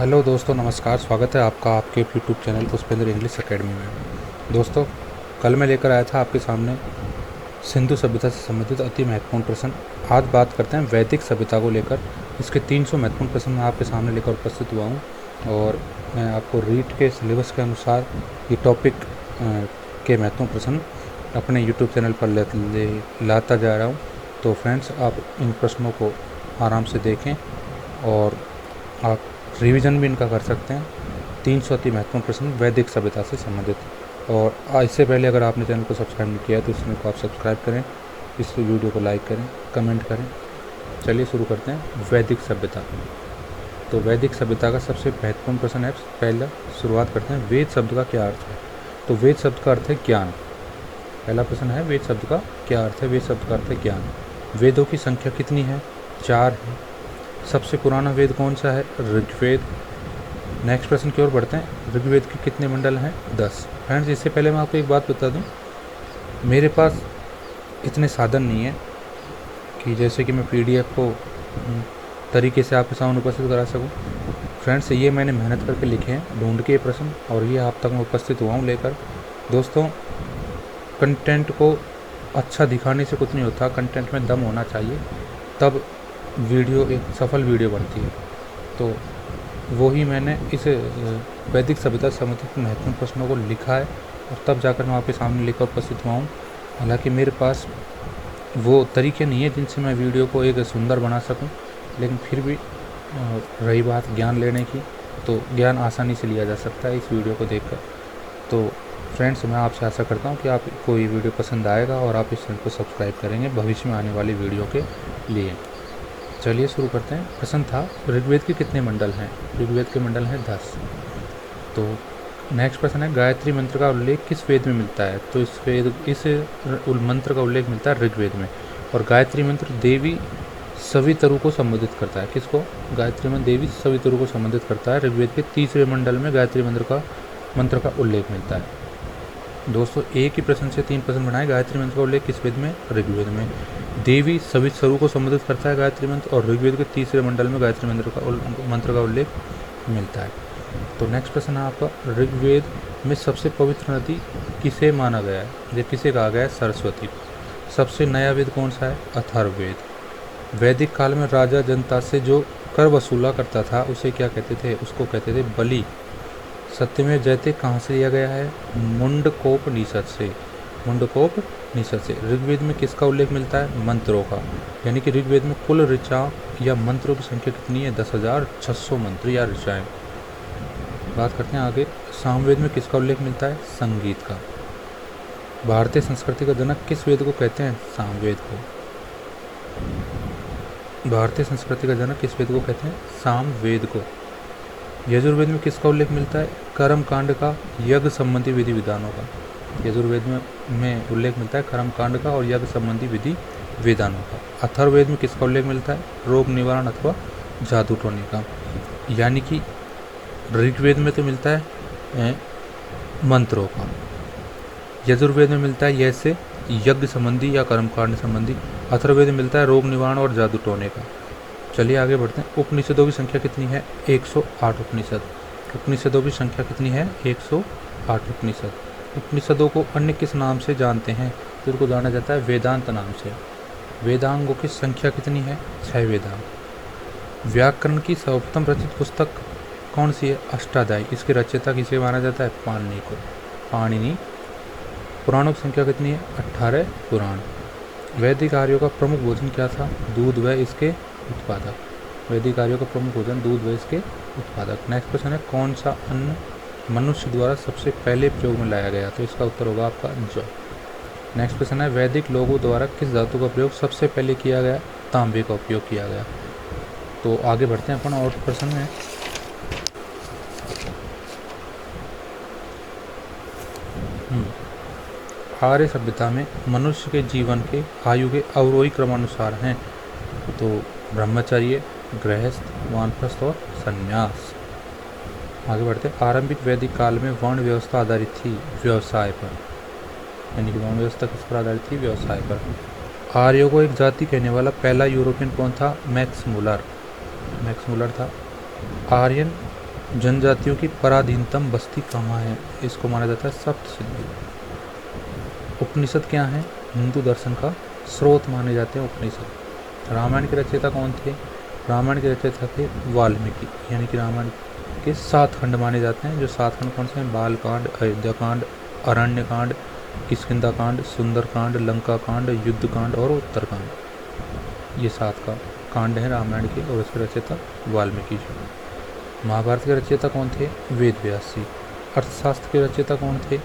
Hello दोस्तों, नमस्कार। स्वागत है आपका आपके YouTube channel Pushpendra English academy में। दोस्तों, कल मैं लेकर आया था आपके सामने सिंधु सभ्यता से संबंधित अति महत्वपूर्ण प्रश्न। आज बात करते हैं वैदिक सभ्यता को लेकर। इसके 300 महत्वपूर्ण प्रश्न मैं आपके सामने लेकर उपस्थित हुआ हूँ और मैं आपको रीट के सिलेबस के अनुसार ये टॉपिक के महत्वपूर्ण प्रश्न अपने यूट्यूब चैनल पर लाता जा रहा हूँ। तो फ्रेंड्स, आप इन प्रश्नों को आराम से देखें और आप रिवीजन भी इनका कर सकते हैं। 300 अति महत्वपूर्ण प्रश्न वैदिक सभ्यता से संबंधित। और इससे पहले अगर आपने चैनल को सब्सक्राइब नहीं किया है तो इस चैनल को आप सब्सक्राइब करें, इस वीडियो को लाइक करें, कमेंट करें। चलिए शुरू करते हैं। वैदिक सभ्यता। तो वैदिक सभ्यता का सबसे महत्वपूर्ण प्रश्न है, पहला शुरुआत करते हैं, वेद शब्द का क्या अर्थ है। तो वेद शब्द का अर्थ है ज्ञान। पहला प्रश्न है, वेद शब्द का क्या अर्थ है। वेद शब्द का अर्थ है ज्ञान। वेदों की संख्या कितनी है? 4 है। सबसे पुराना वेद कौन सा है? ऋग्वेद। नेक्स्ट प्रश्न की ओर बढ़ते हैं। ऋग्वेद के कितने मंडल हैं? 10। फ्रेंड्स, इससे पहले मैं आपको एक बात बता दूं, मेरे पास इतने साधन नहीं है कि जैसे कि मैं पीडीएफ को तरीके से आपके सामने उपस्थित करा सकूं। फ्रेंड्स, ये मैंने मेहनत करके लिखे हैं, ढूंढ के प्रश्न, और ये आप तक मैं उपस्थित हुआ हूँ लेकर। दोस्तों, कंटेंट को अच्छा दिखाने से कुछ नहीं होता, कंटेंट में दम होना चाहिए, तब वीडियो एक सफल वीडियो बनती है। तो वो ही मैंने इस वैदिक सभ्यता से संबंधित महत्वपूर्ण प्रश्नों को लिखा है और तब जाकर मैं आपके सामने लेकर उपस्थित हुआ हूँ। हालांकि मेरे पास वो तरीके नहीं है जिनसे मैं वीडियो को एक सुंदर बना सकूं, लेकिन फिर भी रही बात ज्ञान लेने की, तो ज्ञान आसानी से लिया जा सकता है इस वीडियो को देखकर। तो फ्रेंड्स, मैं आपसे आशा करता हूँ कि आपको ये वीडियो पसंद आएगा और आप इस चैनल को सब्सक्राइब करेंगे भविष्य में आने वाली वीडियो के लिए। चलिए शुरू करते हैं। प्रश्न था, ऋग्वेद के कितने मंडल हैं? ऋग्वेद के मंडल हैं 10। तो नेक्स्ट प्रश्न है, गायत्री मंत्र का उल्लेख किस वेद में मिलता है? तो इस मंत्र का उल्लेख मिलता है ऋग्वेद में। और गायत्री मंत्र देवी सवितरु को संबोधित करता है। किसको? गायत्री मंत्र देवी सवितरु को संबोधित करता है। ऋग्वेद के 3रे मंडल में गायत्री मंत्र का उल्लेख मिलता है। दोस्तों, एक ही प्रश्न से 3 प्रश्न बनाए। गायत्री मंत्र का उल्लेख किस वेद में? ऋग्वेद में। देवी सवितरु को संबोधित करता है गायत्री मंत्र, और ऋग्वेद के 3रे मंडल में गायत्री मंत्र का उल्लेख मिलता है। तो नेक्स्ट प्रश्न है आपका, ऋग्वेद में सबसे पवित्र नदी किसे माना गया है? ये किसे कहा गया है? सरस्वती। सबसे नया वेद कौन सा है? अथर्ववेद। वैदिक काल में राजा जनता से जो कर वसूला करता था उसे क्या कहते थे? उसको कहते थे बलि। सत्यमेव जयते कहाँ से लिया गया है? मुंडकोपनिषद से। मुंडकोपनिषद से। ऋग्वेद में किसका उल्लेख मिलता है? मंत्रों का। यानी कि ऋग्वेद में कुल ऋचा या मंत्रों की संख्या कितनी है? 10,600 मंत्र या ऋचाएं। बात करते हैं आगे। सामवेद में किसका उल्लेख मिलता है? संगीत का। भारतीय संस्कृति का जनक किस वेद को कहते हैं? सामवेद को। भारतीय संस्कृति का जनक किस वेद को कहते हैं? सामवेद को। यजुर्वेद में किसका उल्लेख मिलता है? कर्म कांड का, यज्ञ संबंधी विधि विधानों का। यजुर्वेद में उल्लेख मिलता है कर्म कांड का और यज्ञ संबंधी विधि विधानों का। अथर्ववेद में किसका उल्लेख मिलता है? रोग निवारण अथवा जादू टोने का। यानी कि ऋग्वेद में तो मिलता है मंत्रों का, यजुर्वेद में मिलता है जैसे यज्ञ संबंधी या कर्मकांड संबंधी, अथर्ववेद में मिलता है रोग निवारण और जादू टोने का। चलिए आगे बढ़ते हैं। उपनिषदों की संख्या कितनी है? 108 उपनिषद। उपनिषदों की संख्या कितनी है? 108 उपनिषद। उपनिषदों को अन्य किस नाम से जानते हैं? तो इनको जाना जाता है वेदांत नाम से। वेदांगों की संख्या कितनी है? 6 वेदांग। व्याकरण की सर्वप्रथम रचित पुस्तक कौन सी है? अष्टाध्यायी। इसके रचयिता किसे माना जाता है? पाणिनि को। पाणिनि। पुराणों की संख्या कितनी है? 18 पुराण। वैदिक आर्यों का प्रमुख भोजन क्या था? दूध व इसके उत्पादक। वैदिक आर्यों का प्रमुख भोजन दूध व इसके उत्पादक। नेक्स्ट प्रश्न है, कौन सा अन्न मनुष्य द्वारा सबसे पहले प्रयोग में लाया गया? तो इसका उत्तर होगा आपका जौ। नेक्स्ट प्रश्न है, वैदिक लोगों द्वारा किस धातु का प्रयोग सबसे पहले किया गया? तांबे का उपयोग किया गया। तो आगे बढ़ते हैं अपन और प्रश्न में। आर्य सभ्यता में मनुष्य के जीवन के आयु के अवरोही क्रमानुसार हैं। तो ब्रह्मचर्य, गृहस्थ, वानप्रस्थ और संन्यास। आगे बढ़ते हैं। आरंभिक वैदिक काल में वर्ण व्यवस्था आधारित थी व्यवसाय पर। यानी कि वर्ण व्यवस्था किस पर आधारित थी? व्यवसाय पर। आर्यों को एक जाति कहने वाला पहला यूरोपियन कौन था? मैक्स मुलर था। आर्यन जनजातियों की पराधीनतम बस्ती कहाँ है? इसको माना जाता है सप्त सिंधु। उपनिषद क्या है? हिंदू दर्शन का स्रोत माने जाते हैं उपनिषद। रामायण के रचयिता कौन थे? रामायण के रचयिता थे वाल्मीकि, यानी कि रामायण के 7 खंड माने जाते हैं। जो 7 खंड कौन से हैं? बालकांड, अयोध्याकांड, अरण्यकांड, किष्किंधाकांड, सुंदरकांड, लंकाकांड, युद्धकांड और उत्तरकांड। ये 7 का कांड है रामायण के, और इसके रचयिता वाल्मीकि जी। महाभारत के रचयिता कौन थे? वेद व्यास जी। अर्थशास्त्र के रचयिता कौन थे?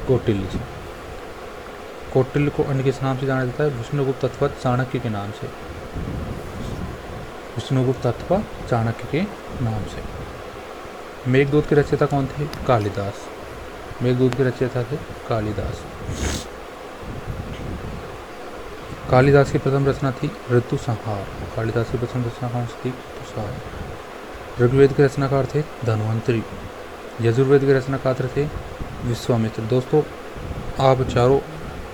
कौटिल्य जी। कौटिल्य को अन्य किस नाम से जाना जाता है? विष्णुगुप्त अथवा चाणक्य के नाम से। विष्णुगुप्त अथवा चाणक्य के नाम से। मेघदूत के रचयिता कौन थे? कालिदास। मेघदूत के रचयिता थे कालिदास। कालिदास की प्रथम रचना थी ऋतु संहार। कालिदास की प्रथम रचना कौन सी थी? ऋतु संहार। ऋग्वेद के रचनाकार थे धन्वंतरि। यजुर्वेद के रचनाकार थे विश्वामित्र। दोस्तों, आप चारों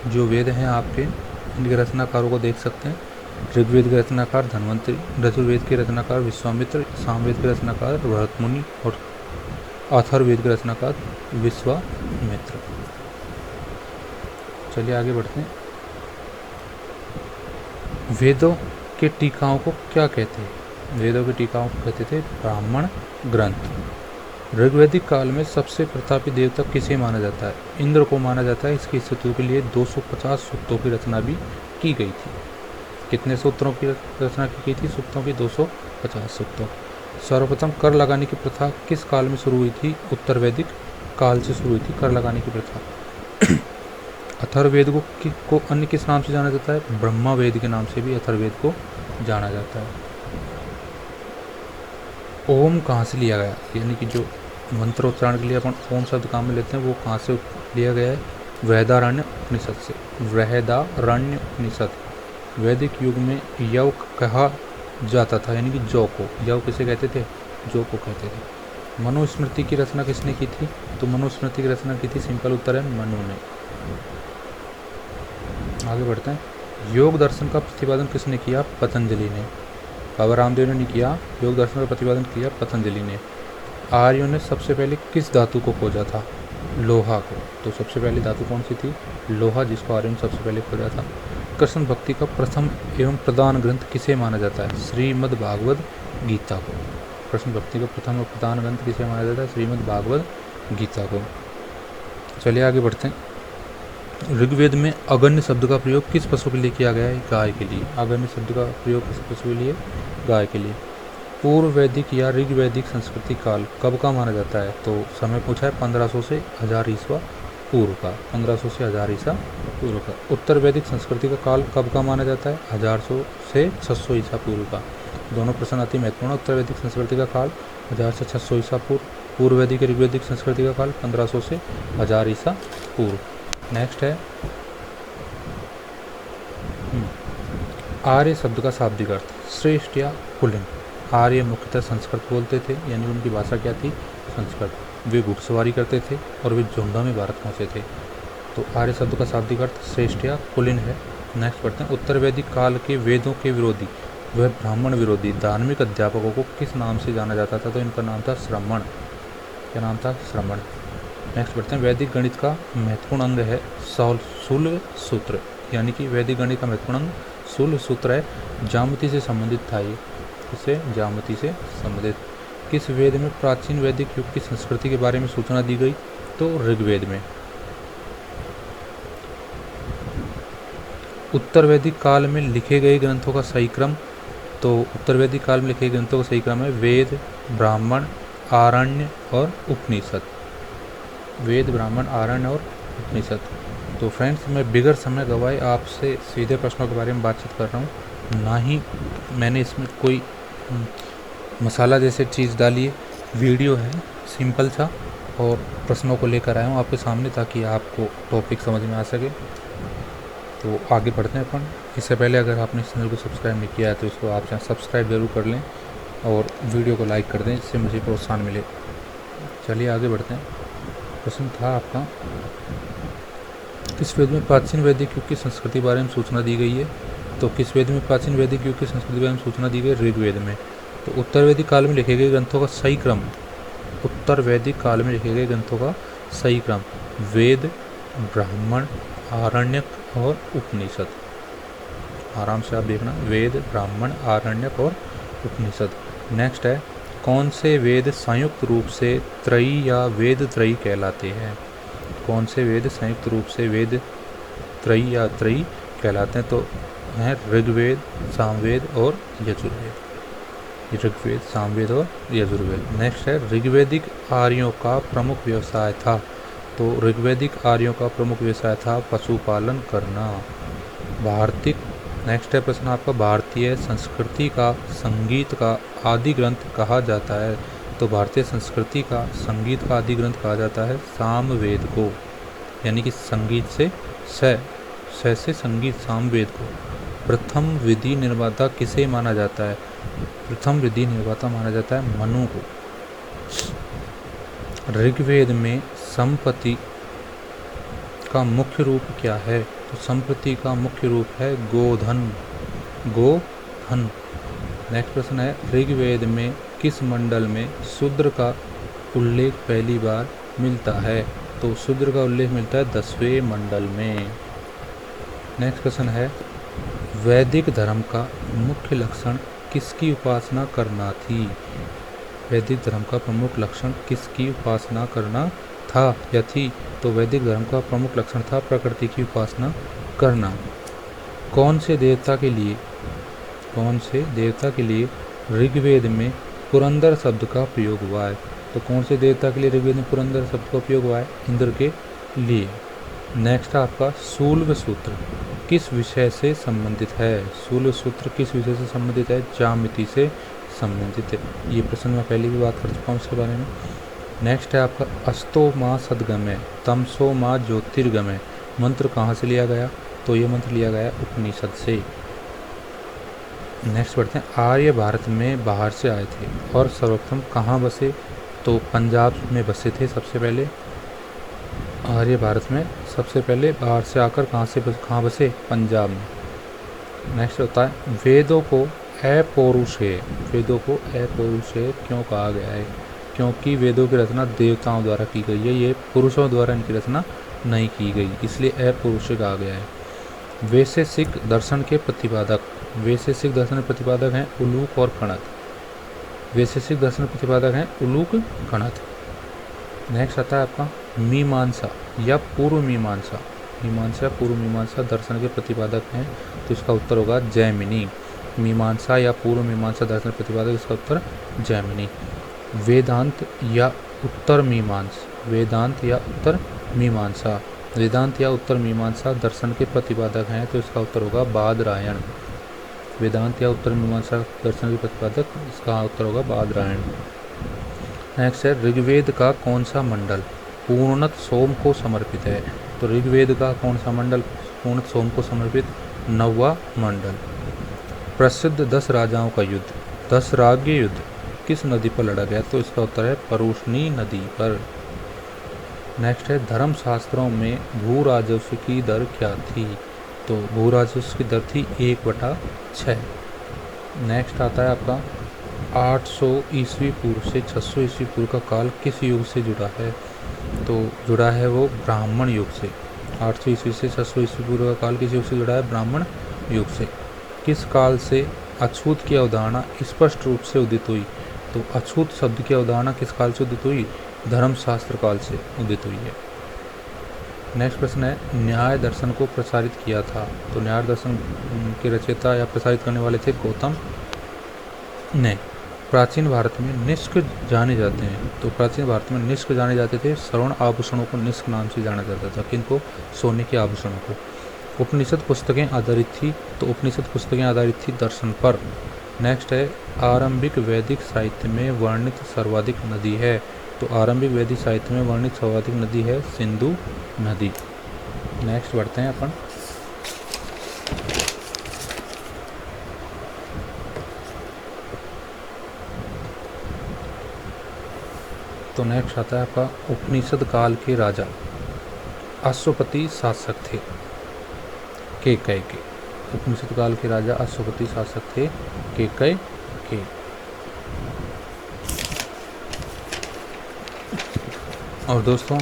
जो वेद हैं आपके, इनके रचनाकारों को देख सकते हैं। ऋग्वेद के रचनाकार धन्वंतरि, यजुर्वेद के रचनाकार विश्वामित्र, सामवेद के रचनाकार भरत मुनि और अथर्ववेद के रचनाकार विश्वामित्र। चलिए आगे बढ़ते हैं। वेदों के टीकाओं को क्या कहते हैं? वेदों के टीकाओं को कहते थे ब्राह्मण ग्रंथ। ऋग्वैदिक काल में सबसे प्रतापी देवता किसे माना जाता है? इंद्र को माना जाता है। इसकी स्तुति के लिए 250 सूक्तों की रचना भी की गई थी। कितने सूत्रों की रचना की गई थी? सूक्तों की 250 सूक्तों। सर्वप्रथम कर लगाने की प्रथा किस काल में शुरू हुई थी? उत्तर वैदिक काल से शुरू हुई थी कर लगाने की प्रथा। अथर्ववेद को अन्य किस नाम से जाना जाता है? ब्रह्मा वेद के नाम से भी अथर्ववेद को जाना जाता है। ओम कहाँ से लिया गया? यानी कि जो मंत्रोच्चारण के लिए अपन ओम शब्द काम में लेते हैं, वो कहाँ से लिया गया है? वेदारण्य उपनिषद से। वेदारण्य उपनिषद। वैदिक युग में यव कहा जाता था, यानी कि जौ को। यव किसे कहते थे? जौ को कहते थे। मनुस्मृति की रचना किसने की थी? तो मनुस्मृति की रचना की थी, सिंपल उत्तर है मनु ने। आगे बढ़ते हैं। योग दर्शन का प्रतिपादन किसने किया? पतंजलि ने। बाबा रामदेव ने नहीं किया, योग दर्शन का प्रतिपादन किया पतंजलि ने। आर्यों ने सबसे पहले किस धातु को खोजा था? लोहा को। तो सबसे पहली धातु कौन सी थी? लोहा, जिसको आर्यों ने सबसे पहले खोजा था। कृष्ण भक्ति का प्रथम एवं प्रधान ग्रंथ किसे माना जाता है? श्रीमद् भागवत गीता को। कृष्ण भक्ति का प्रथम और प्रधान ग्रंथ किसे माना जाता है? श्रीमद् भागवत गीता को। चलिए आगे बढ़ते हैं। ऋग्वेद में अगण्य शब्द का प्रयोग किस पशु के लिए किया गया है? गाय के लिए। अगण्य शब्द का प्रयोग किस पशु के लिए? गाय के लिए। पूर्व वैदिक या ऋग्वैदिक संस्कृति काल कब का माना जाता है? तो समय पूछा है 1500 से 1000 ईसा पूर्व का। 1500 से 1000 ईसा पूर्व का। उत्तर वैदिक संस्कृति का काल कब का माना जाता है? 1100 से 600 ईसा पूर्व का। दोनों प्रश्न अति महत्वपूर्ण। उत्तर वैदिक संस्कृति का काल 1000 से 600 ईसा पूर्व। पूर्व वैदिक ऋग्वैदिक संस्कृति का काल 1500 से 1000 ईसा पूर्व। नेक्स्ट है आर्य शब्द का शाब्दिक अर्थ। श्रेष्ठ या पुल्लिंग। आर्य मुख्यतः संस्कृत बोलते थे, यानी उनकी भाषा क्या थी? संस्कृत। वे घुड़सवारी करते थे और वे झुंडों में भारत पहुँचे थे। तो आर्य शब्द का शाब्दिक अर्थ श्रेष्ठ या पुल्लिंग है। नेक्स्ट पढ़ते हैं। उत्तर वैदिक काल के वेदों के विरोधी वह ब्राह्मण विरोधी धार्मिक अध्यापकों को किस नाम से जाना जाता था? तो इनका नाम था श्रमण। क्या नाम था? श्रमण। नेक्स्ट बढ़ते हैं। वैदिक गणित का महत्वपूर्ण अंग है शूल्य सूत्र, यानी कि वैदिक गणित का महत्वपूर्ण अंग शूल्य सूत्र है। ज्यामिति से संबंधित था ये। इससे ज्यामिति से संबंधित। किस वेद में प्राचीन वैदिक युग की संस्कृति के बारे में सूचना दी गई? तो ऋग्वेद में। उत्तर वैदिक काल में लिखे गए ग्रंथों का सही क्रम। तो उत्तर वैदिक काल में लिखे ग्रंथों का सही क्रम है वेद, ब्राह्मण, आरण्य और उपनिषद। वेद, ब्राह्मण, आरण्य और उपनिषद। तो फ्रेंड्स, मैं बिगर समय गवाए आपसे सीधे प्रश्नों के बारे में बातचीत कर रहा हूँ, ना ही मैंने इसमें कोई मसाला जैसे चीज़ डाली है। वीडियो है सिंपल सा, और प्रश्नों को लेकर आया हूँ आपके सामने ताकि आपको टॉपिक समझ में आ सके। तो आगे बढ़ते हैं अपन। इससे पहले अगर आपने इस चैनल को सब्सक्राइब नहीं किया है तो इसको आप सब्सक्राइब जरूर कर लें और वीडियो को लाइक कर दें, जिससे मुझे प्रोत्साहन मिले। चलिए आगे बढ़ते हैं। प्रश्न था आपका, किस वेद में प्राचीन वैदिक युग की संस्कृति के बारे में सूचना दी गई है? तो किस वेद में प्राचीन वैदिक युग की संस्कृति के बारे में सूचना दी गई? ऋग्वेद में। तो उत्तर वैदिक काल में लिखे गए ग्रंथों का सही क्रम, उत्तर वैदिक काल में लिखे गए ग्रंथों का सही क्रम वेद, ब्राह्मण, आरण्यक और उपनिषद। आराम से आप देखना, वेद, ब्राह्मण, आरण्यक और उपनिषद। नेक्स्ट है, कौन से वेद संयुक्त रूप से त्रयी या वेद त्रयी कहलाते हैं? कौन से वेद संयुक्त रूप से वेद त्रयी या त्रयी कहलाते हैं? तो हैं ऋग्वेद, सामवेद और यजुर्वेद। ऋग्वेद, सामवेद और यजुर्वेद। नेक्स्ट है, ऋग्वेदिक आर्यों का प्रमुख व्यवसाय था। तो ऋग्वेदिक आर्यों का प्रमुख व्यवसाय था पशुपालन करना। भारतीय, नेक्स्ट है प्रश्न आपका, भारतीय संस्कृति का संगीत का आदि ग्रंथ कहा जाता है? तो भारतीय संस्कृति का संगीत का आदि ग्रंथ कहा जाता है सामवेद को, यानी कि संगीत से से संगीत, सामवेद को। प्रथम विधि निर्माता किसे माना जाता है? प्रथम विधि निर्माता माना जाता है मनु को। ऋग्वेद में संपत्ति का मुख्य रूप क्या है? तो संपत्ति का मुख्य रूप है गोधन, गोधन। नेक्स्ट प्रश्न है, ऋग्वेद में किस मंडल में शूद्र का उल्लेख पहली बार मिलता है? तो शूद्र का उल्लेख मिलता है 10वें मंडल में। नेक्स्ट प्रश्न है, वैदिक धर्म का मुख्य लक्षण किसकी उपासना करना थी? वैदिक धर्म का प्रमुख लक्षण किसकी उपासना करना था या थी? तो वैदिक धर्म का प्रमुख लक्षण था प्रकृति की उपासना करना। कौन से देवता के लिए ऋग्वेद में पुरंदर शब्द का प्रयोग हुआ है? तो कौन से देवता के लिए ऋग्वेद में पुरंदर शब्द का उपयोग हुआ है? इंद्र के लिए। नेक्स्ट आपका, शूल्व सूत्र किस विषय से संबंधित है? शूल्व सूत्र किस विषय से संबंधित है? ज्यामिति से संबंधित है। ये प्रश्न मैं पहले भी बात कर चुका हूँ इसके बारे में। नेक्स्ट है आपका, अस्तो माँ सदगमय तमसो माँ ज्योतिर्गमय मंत्र कहाँ से लिया गया? तो ये मंत्र लिया गया उपनिषद से। नेक्स्ट बढ़ते हैं, आर्य भारत में बाहर से आए थे और सर्वप्रथम कहाँ बसे? तो पंजाब में बसे थे सबसे पहले। आर्य भारत में सबसे पहले बाहर से आकर कहाँ बसे? पंजाब में। नेक्स्ट होता है, वेदों को अपौरुषेय क्यों कहा गया है? क्योंकि वेदों की रचना देवताओं द्वारा की गई है, ये पुरुषों द्वारा इनकी रचना नहीं की गई, इसलिए अपौरुषेय कहा गया है। वैशेषिक दर्शन के प्रतिपादक हैं उलूक और कणद। वैशेषिक दर्शन प्रतिपादक हैं उलूक, कणद। नेक्स्ट आता है आपका, मीमांसा या पूर्व मीमांसा दर्शन के प्रतिपादक हैं, तो इसका उत्तर होगा जैमिनी। मीमांसा या पूर्व मीमांसा दर्शन प्रतिपादक, इसका उत्तर जैमिनी। वेदांत या उत्तर मीमांसा दर्शन के प्रतिपादक हैं, तो इसका उत्तर होगा बादरायण। वेदांत या उत्तर मीमांसा दर्शन के प्रतिपादक, इसका उत्तर होगा बादरायण। नेक्स्ट है, ऋग्वेद का कौन सा मंडल पूर्णत सोम को समर्पित है? तो ऋग्वेद का कौन सा मंडल पूर्णत सोम को समर्पित? 9वां मंडल। प्रसिद्ध 10 राजाओं का युद्ध, 10 राज्य युद्ध किस नदी पर लड़ा गया? तो इसका उत्तर है परुष्णी नदी पर। नेक्स्ट है, धर्म शास्त्रों में भू राजस्व की दर क्या थी? तो भू राजस्व की दर थी 1/6। नेक्स्ट आता है आपका, 800 ईस्वी पूर्व से 600 ईस्वी पूर्व का काल किस युग से जुड़ा है? तो जुड़ा है वो ब्राह्मण युग से। 800 ईस्वी से 600 ईस्वी पूर्व का काल किस युग से जुड़ा है? ब्राह्मण युग से। किस काल से अछूत की अवधारणा स्पष्ट रूप से उदित हुई? तो अछूत शब्द की अवधारणा किस काल से उदित हुई? धर्मशास्त्र काल से उदित हुई है। नेक्स्ट प्रश्न है, न्याय दर्शन को प्रसारित किया था? तो न्याय दर्शन के रचयिता या प्रसारित करने वाले थे गौतम ने। प्राचीन भारत में निष्क जाने जाते हैं, तो प्राचीन भारत में निष्क जाने जाते थे स्वर्ण आभूषणों को निष्क नाम से जाना जाता था। किनको? सोने के आभूषणों को। उपनिषद पुस्तकें आधारित थी, तो उपनिषद पुस्तकें आधारित थी दर्शन पर। नेक्स्ट है, आरंभिक वैदिक साहित्य में वर्णित सर्वाधिक नदी है? तो आरंभिक वैदिक साहित्य में वर्णित सर्वाधिक नदी है सिंधु नदी। नेक्स्ट बढ़ते हैं अपन, तो नेक्स्ट आता है आपका, उपनिषद काल के राजा अश्वपति शासक थे केकय के। उपनिषद काल के राजा अश्वपति शासक थे केकय के। और दोस्तों,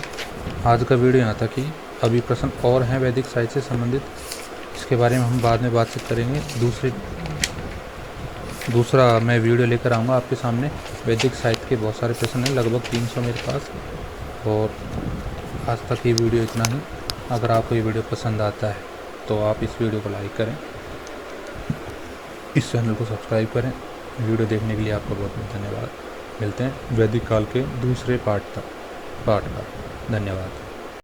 आज का वीडियो यहाँ तक ही। अभी प्रश्न और हैं वैदिक साहित्य से संबंधित, इसके बारे में हम बाद में बातचीत करेंगे। दूसरा मैं वीडियो लेकर आऊँगा आपके सामने। वैदिक साहित्य के बहुत सारे प्रश्न हैं, लगभग 300 मेरे पास। और आज तक ये वीडियो इतना ही। अगर आपको ये वीडियो पसंद आता है तो आप इस वीडियो को लाइक करें, इस चैनल को सब्सक्राइब करें। वीडियो देखने के लिए आपका बहुत बहुत धन्यवाद। मिलते हैं वैदिक काल के दूसरे पार्ट का। धन्यवाद।